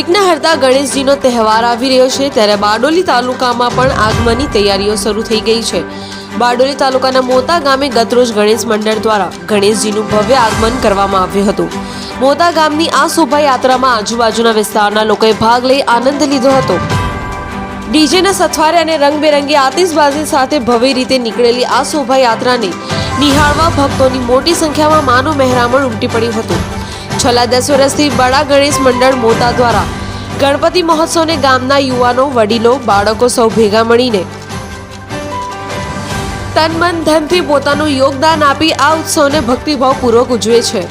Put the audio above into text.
વિઘ્નહર્તા ગણેશજીનો તહેવાર આવી રહ્યો છે ત્યારે બારડોલી તાલુકામાં પણ આગમનની તૈયારીઓ શરૂ થઈ ગઈ છે। બારડોલી તાલુકાના મોતા ગામે ગતરોજ ગણેશ મંડળ દ્વારા ગણેશજીનું ભવ્ય આગમન કરવામાં આવ્યું હતું। મોતા ગામની આ શોભાયાત્રામાં આજુબાજુના વિસ્તારના લોકોએ ભાગ લઈ આનંદ લીધો હતો। ડીજેના સથવારે અને રંગબેરંગી આતિશબાજી સાથે ભવ્ય રીતે નીકળેલી આ શોભાયાત્રાને નિહાળવા ભક્તોની મોટી સંખ્યામાં માનું મહેરામણ ઉમટી પડ્યું હતું। છેલ્લા 10 વર્ષથી બડા ગણેશ મંડળ મોતા દ્વારા ગણપતિ મહોત્સવને ગામના યુવાનો, વડીલો, બાળકો સૌ ભેગા મળીને તન મન ધનથી પોતાનું યોગદાન આપી આ ઉત્સવને ભક્તિભાવપૂર્વક ઉજવે છે।